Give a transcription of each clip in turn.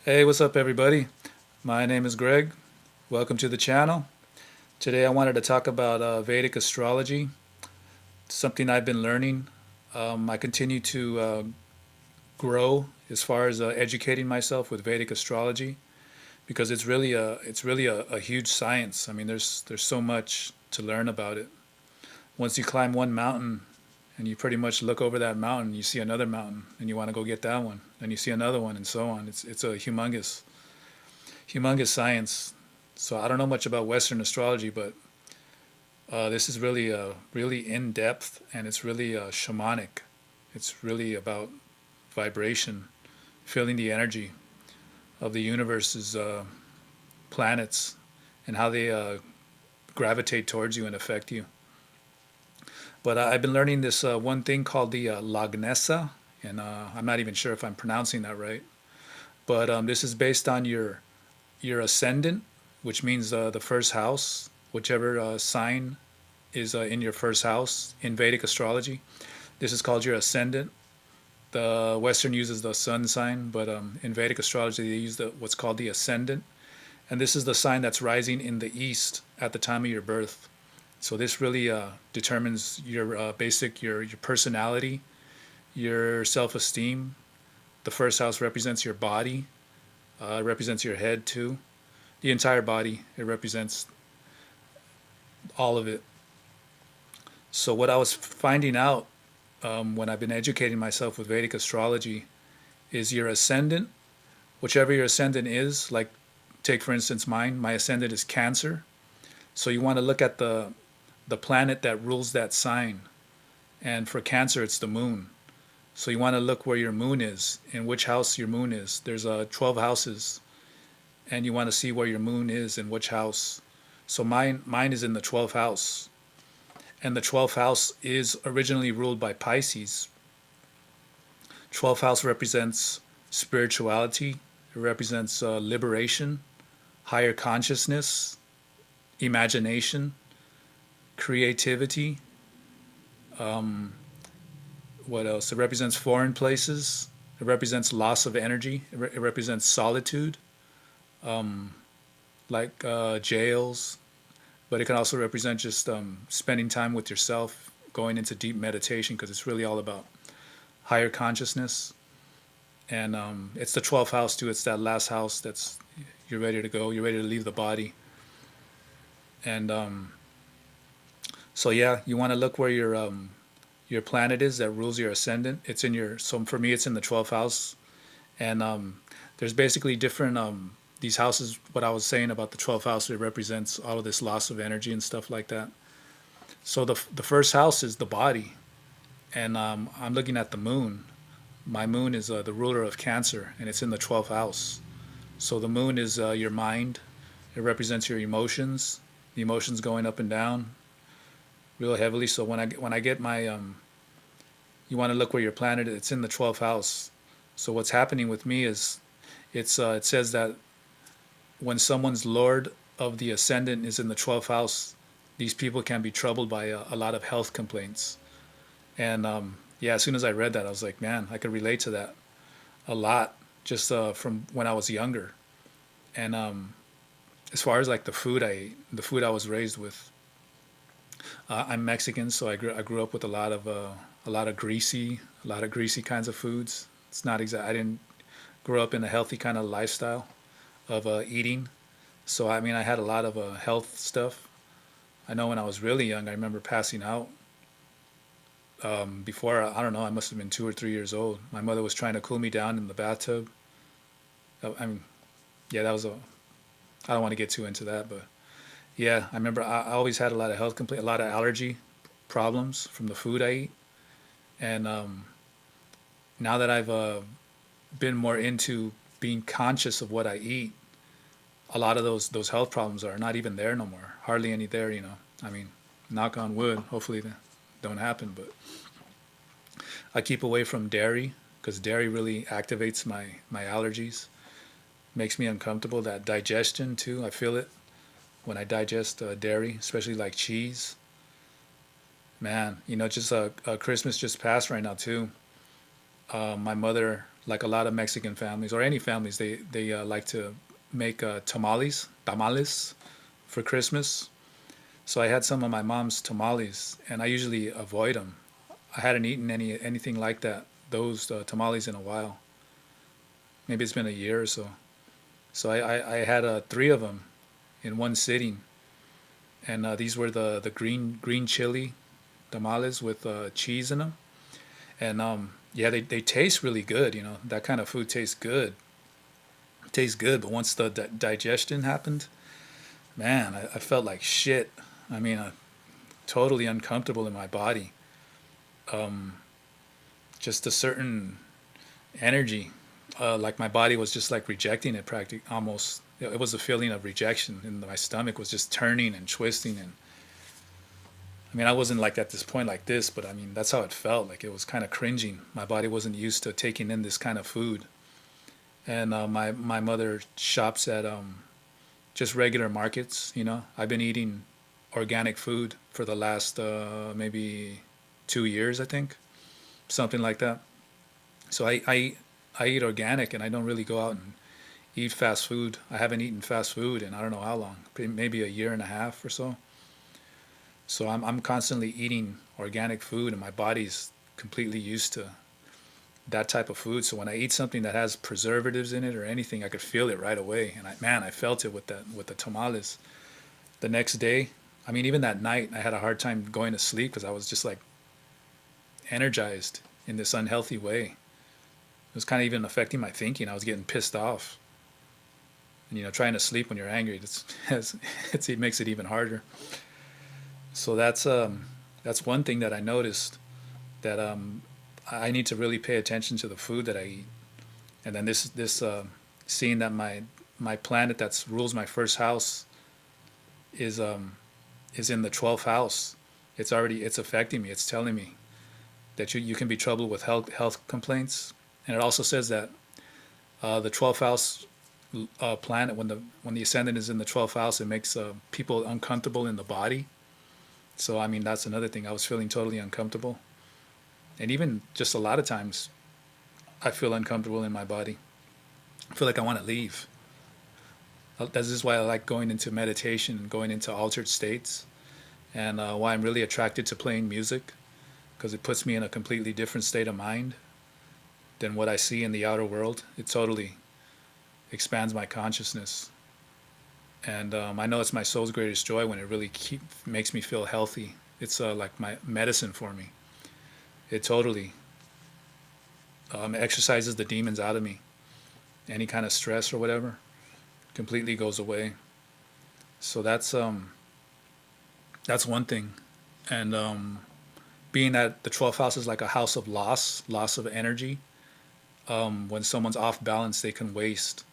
Hey, what's up, everybody? My name is Greg. Welcome to the channel. Today, I wanted to talk about Vedic astrology, something I've been learning. I continue to grow as far as educating myself with Vedic astrology because it's really a huge science. I mean, there's so much to learn about it. Once you climb one mountain and you pretty much look over that mountain, you see another mountain, and you want to go get that one, and you see another one, and so on. It's a humongous science. So I don't know much about Western astrology, but this is really in depth, and it's really shamanic. It's really about vibration, feeling the energy of the universe's planets and how they gravitate towards you and affect you. But I've been learning this one thing called the Lagnesa, and I'm not even sure if I'm pronouncing that right. But this is based on your ascendant, which means the first house, whichever sign is in your first house in Vedic astrology. This is called your ascendant. The Western uses the sun sign, but in Vedic astrology they use what's called the ascendant, and this is the sign that's rising in the east at the time of your birth. So this really determines your your personality, your self-esteem. The first house represents your body, represents your head too, the entire body. It represents all of it. So what I was finding out when I've been educating myself with Vedic astrology is your ascendant, whichever your ascendant is. Like, take for instance mine. My ascendant is Cancer. So you want to look at the planet that rules that sign, and for Cancer it's the moon. So you want to look where your moon is, in which house your moon is. There's 12 houses, and you want to see where your moon is in which house. So mine is in the 12th house, and the 12th house is originally ruled by Pisces. 12th house represents spirituality. It represents liberation, higher consciousness, imagination, creativity. What else? It represents foreign places. It represents loss of energy. It represents solitude, like jails. But it can also represent just spending time with yourself, going into deep meditation, because it's really all about higher consciousness. And it's the 12th house too. It's that last house that's you're ready to go. You're ready to leave the body. And so yeah, you want to look where your planet is that rules your ascendant. It's in your, so for me it's in the 12th house, and there's basically different these houses. What I was saying about the 12th house, it represents all of this loss of energy and stuff like that. So the first house is the body, and I'm looking at the moon. My moon is the ruler of Cancer, and it's in the 12th house. So the moon is your mind. It represents your emotions, the emotions going up and down real heavily. So when I get my you want to look where your planet is. It's in the 12th house. So what's happening with me is it says that when someone's lord of the ascendant is in the 12th house, these people can be troubled by a lot of health complaints. And yeah, as soon as I read that, I was like, man, I could relate to that a lot, just from when I was younger. And as far as like the food I ate, the food I was raised with, I'm Mexican, so I grew up with a lot of greasy kinds of foods. It's not exact. I didn't grow up in a healthy kind of lifestyle of eating. So I mean, I had a lot of health stuff. I know when I was really young, I remember passing out. Before, I don't know, I must have been 2 or 3 years old. My mother was trying to cool me down in the bathtub. I mean, yeah, that was a. I don't want to get too into that, but yeah, I remember I always had a lot of health complaint, a lot of allergy problems from the food I eat. And now that I've been more into being conscious of what I eat, a lot of those health problems are not even there no more. Hardly any there, you know. I mean, knock on wood. Hopefully they don't happen. But I keep away from dairy because dairy really activates my allergies, makes me uncomfortable. That digestion too, I feel it when I digest dairy, especially like cheese. Man, just Christmas just passed right now too. My mother like a lot of Mexican families or any families, they like to make tamales for Christmas. So I had some of my mom's tamales, and I usually avoid them. I hadn't eaten anything like that, those tamales, in a while. Maybe it's been a year or so. So I had three of them in one sitting, and these were the green chili tamales with cheese in them, and yeah, they taste really good. You know, that kind of food tastes good. Tastes good, but once the digestion happened, man, I felt like shit. I mean, totally uncomfortable in my body. Um, just a certain energy, like my body was just like rejecting it, practically almost. It was a feeling of rejection, and my stomach was just turning and twisting. And I mean, I wasn't like at this point like this, but I mean, that's how it felt. Like it was kind of cringing. My body wasn't used to taking in this kind of food. And my mother shops at just regular markets. You know, I've been eating organic food for the last maybe 2 years, I think, something like that. So I eat organic, and I don't really go out and eat fast food. I haven't eaten fast food in I don't know how long, maybe a year and a half or so. So I'm constantly eating organic food, and my body's completely used to that type of food. So when I eat something that has preservatives in it or anything, I could feel it right away. And I felt it with the tamales. The next day, I mean, even that night, I had a hard time going to sleep because I was just like energized in this unhealthy way. It was kind of even affecting my thinking. I was getting pissed off. And, you know, trying to sleep when you're angry, it makes it even harder. So that's one thing that I noticed, that I need to really pay attention to the food that I eat. And then seeing that my planet that rules my first house is in the 12th house. It's affecting me. It's telling me that you can be troubled with health complaints. And it also says that the 12th house planet, when the ascendant is in the 12th house, it makes people uncomfortable in the body. So I mean, that's another thing. I was feeling totally uncomfortable, and even just a lot of times, I feel uncomfortable in my body. I feel like I want to leave. This is why I like going into meditation and going into altered states, and why I'm really attracted to playing music, because it puts me in a completely different state of mind than what I see in the outer world. It totally expands my consciousness. And I know it's my soul's greatest joy when it really makes me feel healthy. It's like my medicine for me. It totally exercises the demons out of me. Any kind of stress or whatever completely goes away. So that's one thing. And being that the 12th house is like a house of loss of energy. When someone's off balance, they can waste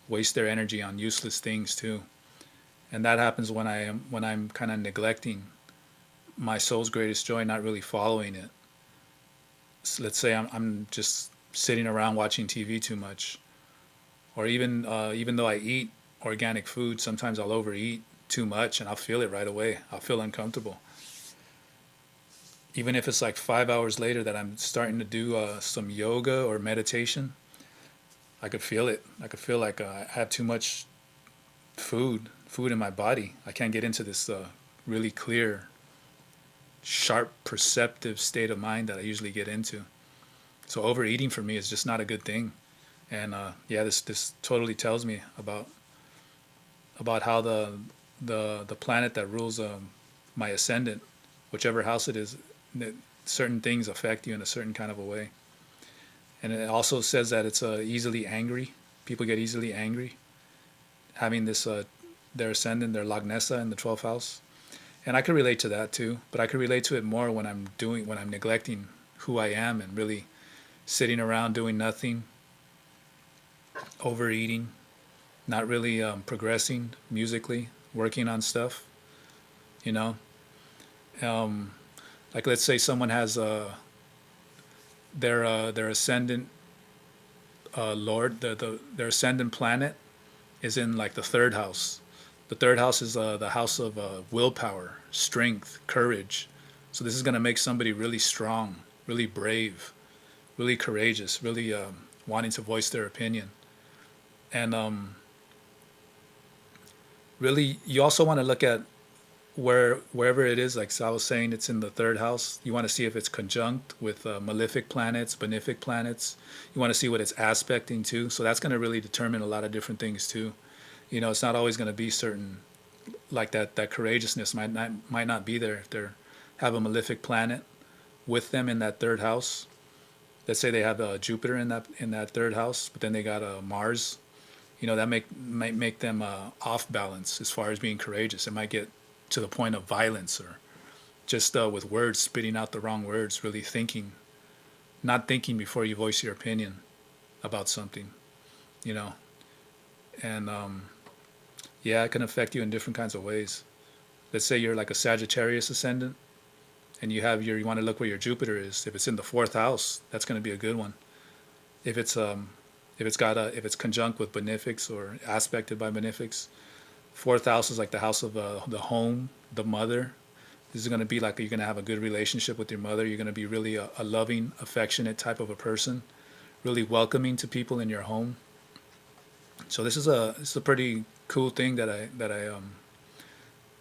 their energy on useless things too. And that happens when I'm kind of neglecting my soul's greatest joy, not really following it. So let's say I'm just sitting around watching TV too much, or even though I eat organic food, sometimes I'll overeat too much, and I'll feel it right away. I'll feel uncomfortable, even if it's like 5 hours later that I'm starting to do some yoga or meditation. I could feel it. I could feel like I have too much food in my body. I can't get into this really clear, sharp, perceptive state of mind that I usually get into. So overeating for me is just not a good thing. And yeah, this totally tells me about how the planet that rules my ascendant, whichever house it is, that certain things affect you in a certain kind of a way. And it also says that it's easily angry. People get easily angry, having this their ascendant, their Lagnesa in the 12th house. And I could relate to that too, but I could relate to it more when I'm neglecting who I am and really sitting around doing nothing, overeating, not really progressing musically, working on stuff, you know. Like let's say someone has their ascendant lord, their ascendant planet is in like the third house. The third house is the house of willpower, strength, courage. So this is going to make somebody really strong, really brave, really courageous, really wanting to voice their opinion. And really, you also want to look at wherever it is. Like so I was saying, it's in the third house. You want to see if it's conjunct with malefic planets, benefic planets. You want to see what it's aspecting to. So that's going to really determine a lot of different things too. You know, it's not always going to be certain, like that courageousness might not be there if they have a malefic planet with them in that third house. Let's say they have Jupiter in that third house, but then they got Mars. You know, that might make them off balance as far as being courageous. It might get to the point of violence, or just with words, spitting out the wrong words, really thinking, not thinking before you voice your opinion about something, you know. And yeah, it can affect you in different kinds of ways. Let's say you're like a Sagittarius ascendant, and you want to look where your Jupiter is. If it's in the fourth house, that's going to be a good one. If it's conjunct with benefics or aspected by benefics, fourth house is like the house of the home, the mother. This is going to be like you're going to have a good relationship with your mother. You're going to be really a loving, affectionate type of a person, really welcoming to people in your home. So this is a pretty cool thing that I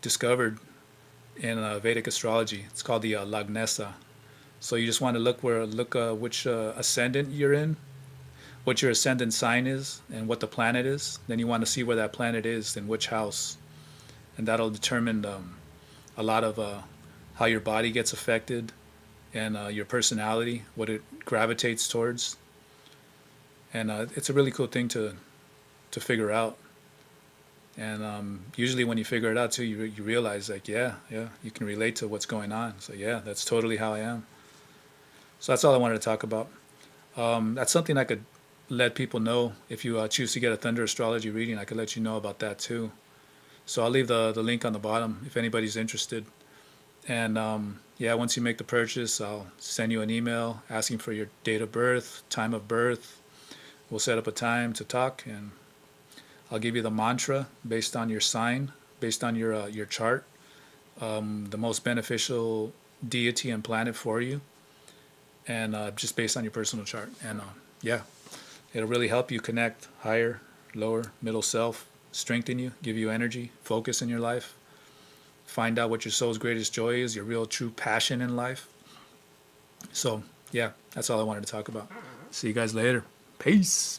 discovered in Vedic astrology. It's called the Lagnesa. So you just want to look which ascendant you're in, what your ascendant sign is, and what the planet is. Then you want to see where that planet is in which house, and that'll determine a lot of how your body gets affected, and your personality, what it gravitates towards. And it's a really cool thing to figure out. And usually when you figure it out too, you realize like, yeah, you can relate to what's going on. So yeah, that's totally how I am. So that's all I wanted to talk about. That's something I could let people know. If you choose to get a Thunder Astrology reading, I could let you know about that too. So I'll leave the link on the bottom if anybody's interested. And yeah, once you make the purchase, I'll send you an email asking for your date of birth, time of birth. We'll set up a time to talk, and I'll give you the mantra based on your sign, based on your chart, the most beneficial deity and planet for you, and just based on your personal chart. And yeah, it'll really help you connect higher, lower, middle self, strengthen you, give you energy, focus in your life, find out what your soul's greatest joy is, your real true passion in life. So yeah, that's all I wanted to talk about. See you guys later. Peace.